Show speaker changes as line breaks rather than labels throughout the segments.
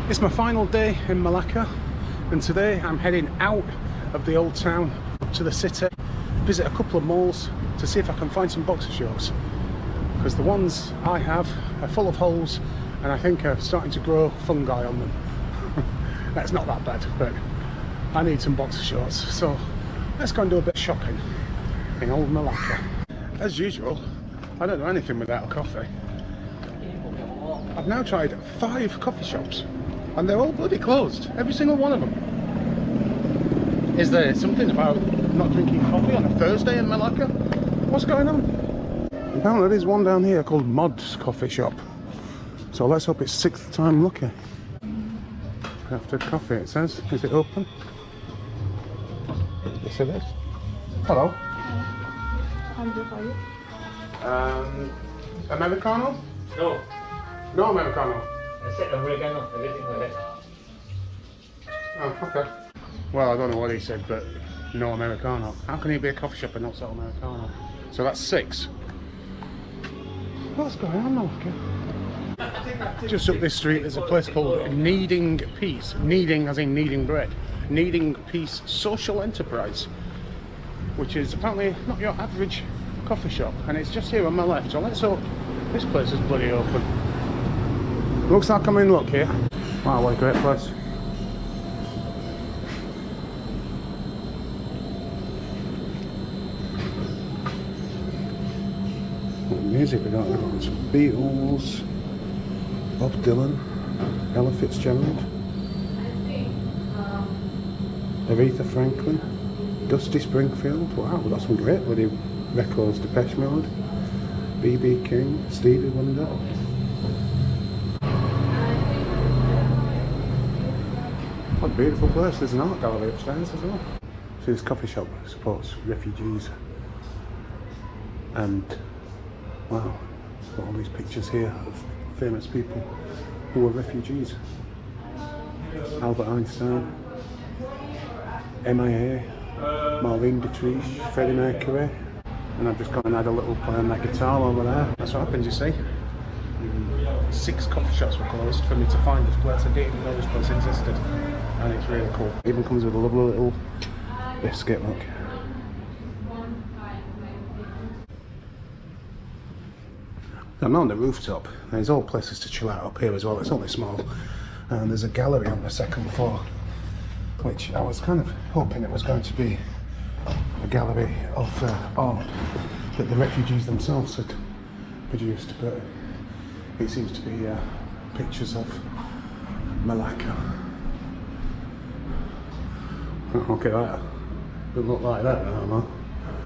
It's my final day in Malacca, and today I'm heading out of the old town to the city, visit a couple of malls to see if I can find some boxer shorts, because the ones I have are full of holes and I think are starting to grow fungi on them. That's not that bad, but I need some boxer shorts, so let's go and do a bit of shopping in old Malacca. As usual, I don't do anything without a coffee. I've now tried 5 coffee shops and they're all bloody closed, every single one of them. Is there something about not drinking coffee on a Thursday in Malacca? What's going on? Apparently there's one down here called Mod's Coffee Shop, so let's hope it's 6th time lucky. After coffee, it says. Is it open? Yes, it is. Hello.
I'm good, how are you?
Americano?
No.
No Americano.
I said Americano, everything like that.
Oh, okay. Well, I don't know what he said, but no Americano. How can he be a coffee shop and not sell Americano? So that's 6. What's going on, Malacca? Just up this street there's a place called Kneading Peace. Kneading as in kneading bread. Kneading Peace Social Enterprise, which is apparently not your average coffee shop, and it's just here on my left, so let's hope this place is bloody open. Looks like I'm in luck here. Wow, what a great place. What music we got? We've got some Beatles, Bob Dylan, Ella Fitzgerald, Aretha Franklin, Dusty Springfield. Wow, we've got some great bloody records. Depeche Mode, B.B. King, Stevie Wonder. What a beautiful place. There's an art gallery upstairs as well. See, this coffee shop supports refugees, and wow, got all these pictures here of famous people who were refugees. Albert Einstein, MIA, Marlene Dietrich, Freddie Mercury, and I've just gone and had a little play on that guitar over there. That's what happens, you see. 6 coffee shops were closed for me to find this place. I didn't even know this place existed, and it's really cool. It even comes with a lovely little biscuit, look. I'm on the rooftop. There's all places to chill out up here as well. It's only small, and there's a gallery on the 2nd floor, which I was kind of hoping it was going to be a gallery of art that the refugees themselves had produced, but it seems to be pictures of Malacca. Okay, that doesn't look like that no more.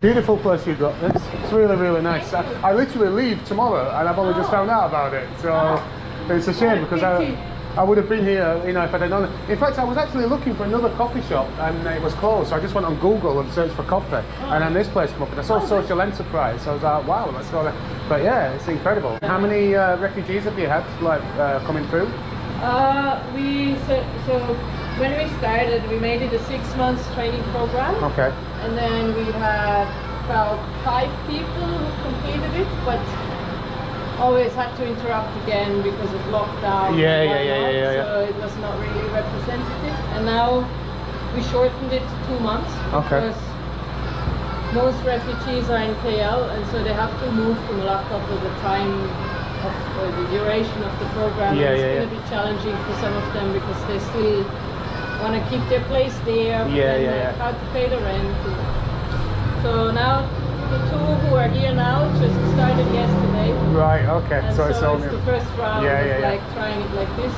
Beautiful place you've got this. It's really, really nice. I literally leave tomorrow and I've only just found out about it, so it's a shame because I would have been here, you know, if I'd have known it. In fact, I was actually looking for another coffee shop and it was closed, so I just went on Google and searched for coffee, and then this place came up and I saw Social Enterprise, so I was like, wow, let's go there. But yeah, it's incredible. How many refugees have you had, like, coming through?
So when we started, we made it a 6-month training program.
Okay.
And then we had about 5 people who completed it, but always had to interrupt again because of lockdown.
Yeah.
So it was not really representative. And now we shortened it to 2 months.
Okay.
Because most refugees are in KL, and so they have to move to Malacca for the time of the duration of the program.
Yeah,
it's going to be challenging for some of them because they still want to keep their place there, but how to pay the rent. So now the 2 who are here now just started yesterday.
Right, okay.
And
so it's
it's the first round of like trying it like this.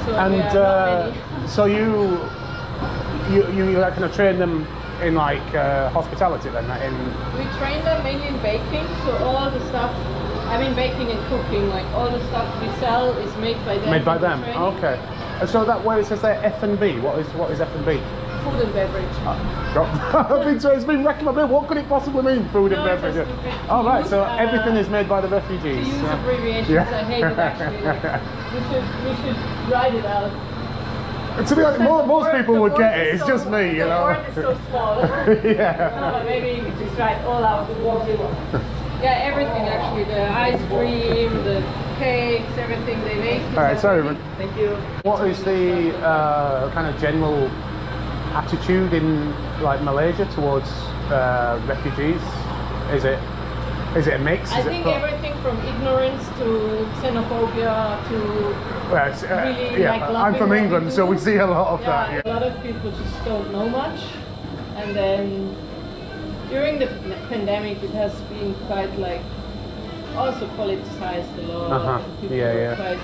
So
and so you like kind of train them in like hospitality then?
We train them mainly in baking, so all the stuff, I mean baking and cooking, like all the stuff we sell is made by them.
Made by them, okay. And so that where it says there F&B, what is F&B?
Food and beverage.
It's been recommended. What could it possibly mean, food and beverage?
Oh
right, so everything is made by the refugees.
To use abbreviations, I hate it actually. We should write it out.
To be honest, most people would get it, it's just me, you know.
The word is so small.
Yeah.
Maybe you could just write all out. Yeah, everything actually. The ice cream, the cakes, everything they make.
Alright, sorry, man.
Thank you.
What is the kind of general attitude in like Malaysia towards refugees? Is it a mix?
I think everything from ignorance to xenophobia to really
yeah,
like
I'm from
loving
England, so we see a lot of that.
yeah. A lot of people just don't know much, and then during the pandemic it has been quite like also politicized a lot. And people were quite,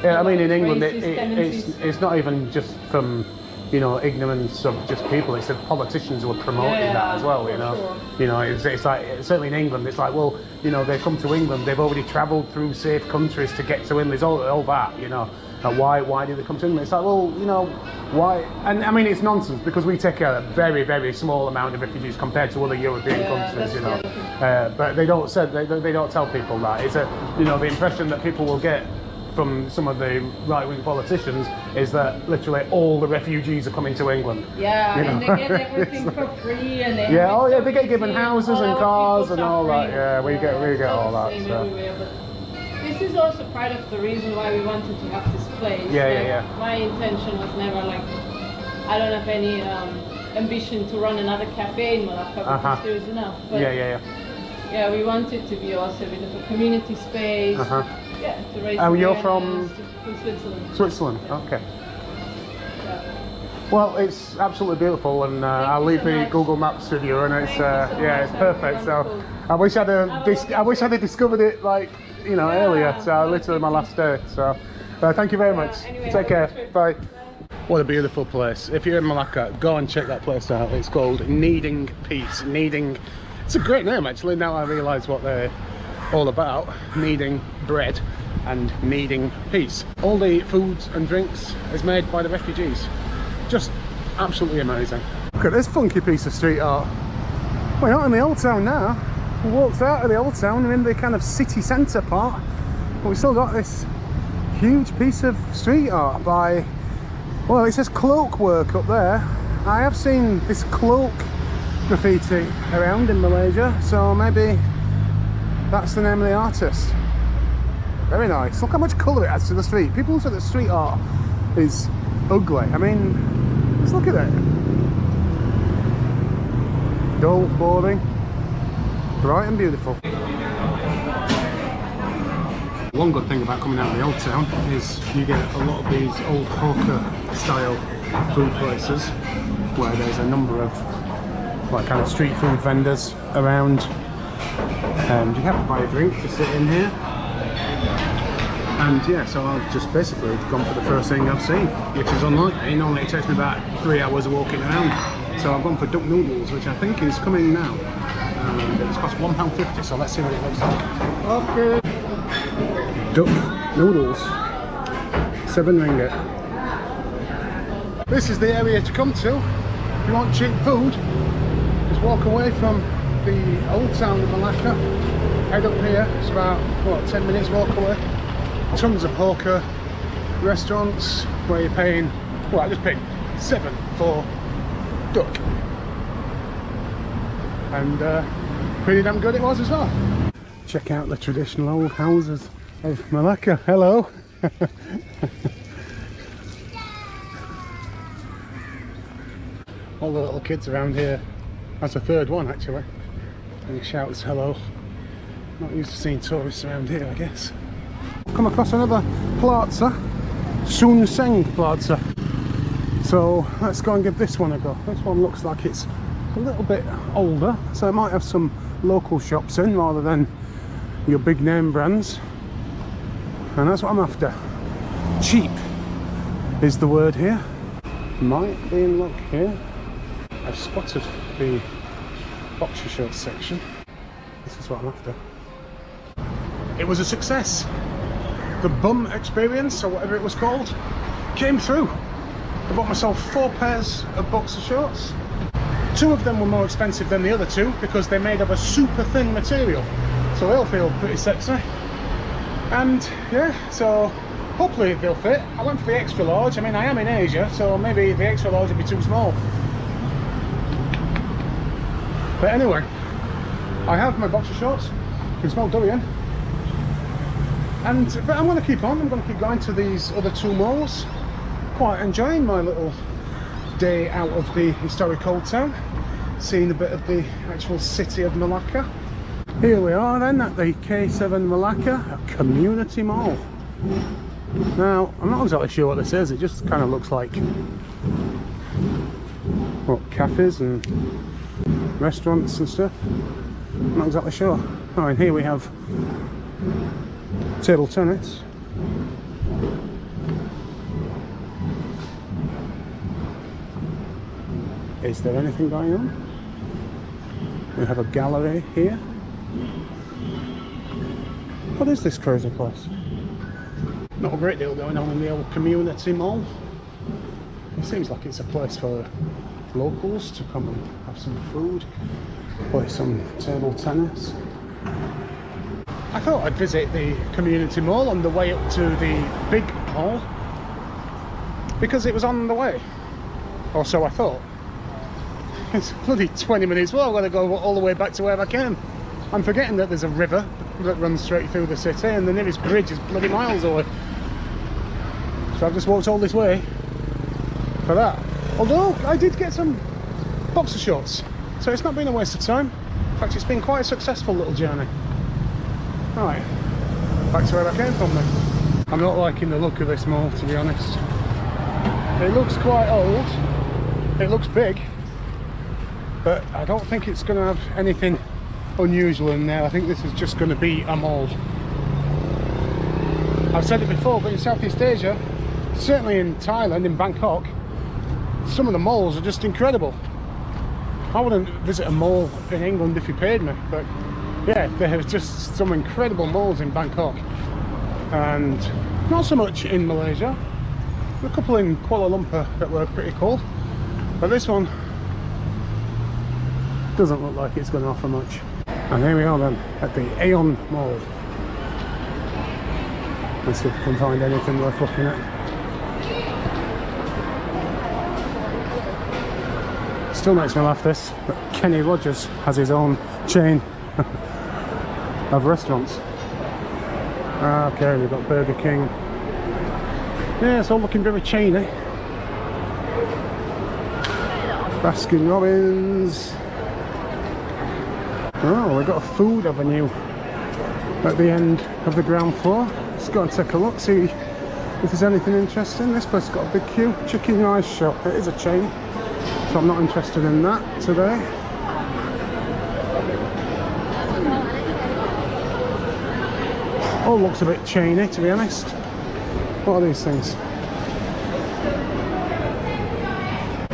Yeah, I mean in England
racist
it's not even just from, you know, ignorance of just people, it's the politicians who are promoting that as well, you know.
Sure.
You know, it's like, certainly in England, it's like, well, you know, they come to England, they've already travelled through safe countries to get to England, there's all that, you know. Why do they come to England? It's like, well, you know, why? And I mean, it's nonsense because we take a very, very small amount of refugees compared to other European countries, you know. But they don't tell people that. It's you know, the impression that people will get from some of the right-wing politicians is that literally all the refugees are coming to England.
Yeah,
you know?
and they get everything for free, and they
yeah, oh yeah, they get given houses and cars and all that. Yeah, we get all that. So.
This is also part of the reason why we wanted to have this place.
Yeah.
My intention was never like, I don't have any ambition to run another cafe in Malacca because there's enough. But yeah, we wanted to be also a bit of a community space. Yeah, to raise
And you're
from
Switzerland?
Switzerland.
Okay.
Yeah.
Well, it's absolutely beautiful, and I'll leave the Google Maps with you, and it's it's perfect. So I wish I'd have discovered it like, you know, earlier. So literally my last day. So thank you very much.
Anyway,
take care. Bye. What a beautiful place. If you're in Malacca, go and check that place out. It's called Kneading Peace. Kneading. It's a great name actually. Now I realise what they're all about. Kneading bread and kneading peace. All the foods and drinks is made by the refugees. Just absolutely amazing. Look at this funky piece of street art. We're not in the old town now. We walked out of the old town, we're in the kind of city centre part, but we still got this huge piece of street art by, well, it says cloak work up there. I have seen this cloak graffiti around in Malaysia, so maybe that's the name of the artist. Very nice. Look how much colour it adds to the street. People say that street art is ugly. I mean, let's look at it. Dull, boring, bright and beautiful. One good thing about coming out of the old town is you get a lot of these old hawker style food places where there's a number of like kind of street food vendors around, and you have to buy a drink to sit in here. And yeah, so I've just basically gone for the first thing I've seen, which is unlike me. Normally it takes me about 3 hours of walking around. So I've gone for duck noodles, which I think is coming now. It's cost £1.50, so let's see what it looks like. Okay. Duck noodles, 7 ringgit. This is the area to come to. If you want cheap food, just walk away from the old town of Malacca. Head up here, it's about, what, 10 minutes walk away. Tons of hawker restaurants where you're paying, well, I just paid 7 for duck. And pretty damn good it was as well. Check out the traditional old houses of Malacca. Hello. All the little kids around here. That's the third one actually. And he shouts hello. Not used to seeing tourists around here, I guess. Come across another plaza, Sun Seng Plaza. So let's go and give this one a go. This one looks like it's a little bit older, so it might have some local shops in rather than your big name brands. And that's what I'm after. Cheap is the word here. Might be in luck here. I've spotted the boxer shorts section. This is what I'm after. It was a success. The bum experience, or whatever it was called, came through. I bought myself 4 pairs of boxer shorts. 2 of them were more expensive than the other 2 because they're made of a super thin material, so they'll feel pretty sexy. And yeah, so hopefully they'll fit. I went for the extra large. I mean, I am in Asia, so maybe the extra large would be too small. But anyway, I have my boxer shorts. You can smell durian. But I'm going to keep on. I'm going to keep going to these other two malls. Quite enjoying my little day out of the historic old town, seeing a bit of the actual city of Malacca. Here we are then at the K7 Malacca Community Mall. Now, I'm not exactly sure what this is. It just kind of looks like cafes and restaurants and stuff. I'm not exactly sure. Oh, and here we have table tennis. Is there anything going on? We have a gallery here. What is this crazy place? Not a great deal going on in the old community mall. It seems like it's a place for locals to come and have some food, play some table tennis. I thought I'd visit the community mall on the way up to the big mall because it was on the way, or so I thought. It's bloody 20 minutes. Well, I've got to go all the way back to where I came. I'm forgetting that there's a river that runs straight through the city and the nearest bridge is bloody miles away. So I've just walked all this way for that. Although I did get some boxer shorts, so it's not been a waste of time. In fact, it's been quite a successful little journey. Right, back to where I came from then. I'm not liking the look of this mall, to be honest. It looks quite old, it looks big, but I don't think it's going to have anything unusual in there. I think this is just going to be a mall. I've said it before, but in Southeast Asia, certainly in Thailand, in Bangkok, some of the malls are just incredible. I wouldn't visit a mall in England if you paid me, but yeah, there are just some incredible malls in Bangkok, and not so much in Malaysia. A couple in Kuala Lumpur that were pretty cool, but this one doesn't look like it's going to offer much. And here we are then at the Aeon Mall. Let's see if we can find anything worth looking at. Still makes me laugh this, but Kenny Rogers has his own chain of restaurants. Okay, we've got Burger King. Yeah, it's all looking very chainy. Baskin Robbins. Oh, we've got a food avenue at the end of the ground floor. Let's go and take a look, see if there's anything interesting. This place has got a big queue. Chicken Rice Shop. It is a chain, so I'm not interested in that today. All looks a bit chainy, to be honest. What are these things?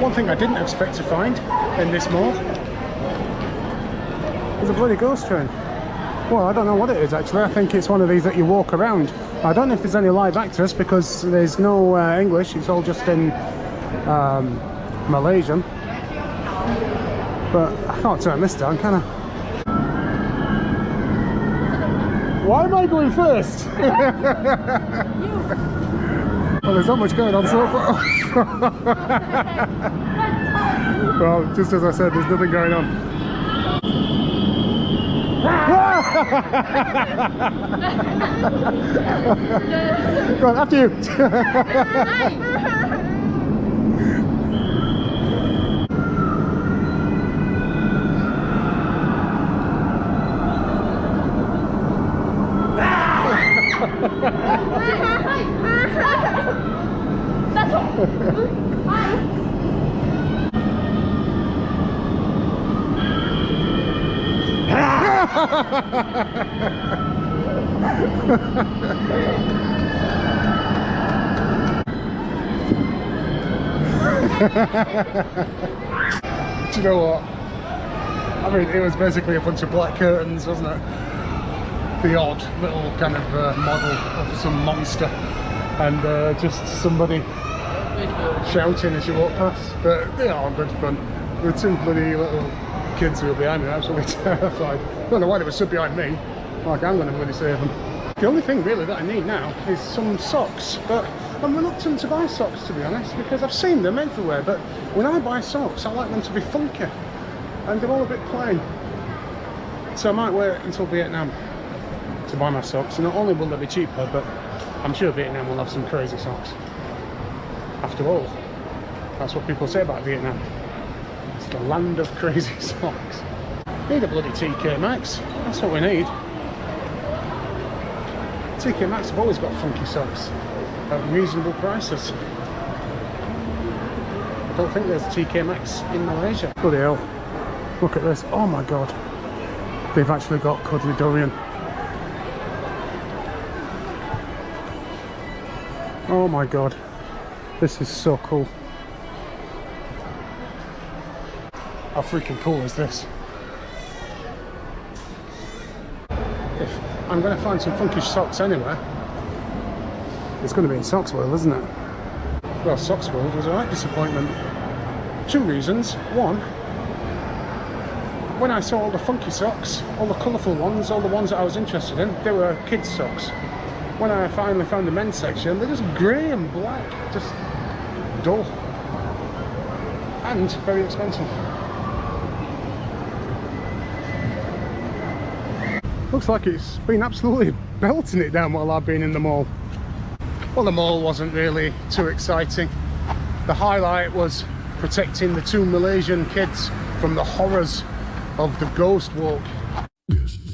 One thing I didn't expect to find in this mall is a bloody ghost train. Well, I don't know what it is actually. I think it's one of these that you walk around. I don't know if there's any live actors because there's no English. It's all just in Malaysian. But I can't turn this down, can I? Why am I going first? Well, there's not much going on so far. Well, just as I said, there's nothing going on. Go on, after you.
That's all.
Do you know what? I mean, it was basically a bunch of black curtains, wasn't it? The odd little kind of model of some monster, and just somebody shouting as you walk past. But they are good fun. There were two bloody little kids who were behind me, absolutely terrified. I don't know why they were stood behind me. Like, I'm going to really save them. The only thing really that I need now is some socks, but I'm reluctant to buy socks, to be honest, because I've seen them everywhere. But when I buy socks, I like them to be funky, and they're all a bit plain. So I might wait until Vietnam to buy my socks. And not only will they be cheaper, but I'm sure Vietnam will have some crazy socks. After all, that's what people say about Vietnam. It's the land of crazy socks. Need a bloody TK Maxx. That's what we need. TK Maxx have always got funky socks at reasonable prices. I don't think there's TK Maxx in Malaysia. Bloody hell. Look at this. Oh my god. They've actually got cuddly durian. Oh my god. This is so cool. How freaking cool is this? If I'm going to find some funky socks anywhere, it's going to be in Socks World, isn't it? Well, Socks World was a right disappointment. Two reasons. One, when I saw all the funky socks, all the colourful ones, all the ones that I was interested in, they were kids' socks. When I finally found the men's section, they're just grey and black, just dull. And very expensive. Looks like it's been absolutely belting it down while I've been in the mall. Well, the mall wasn't really too exciting. The highlight was protecting the two Malaysian kids from the horrors of the ghost walk.
Yes.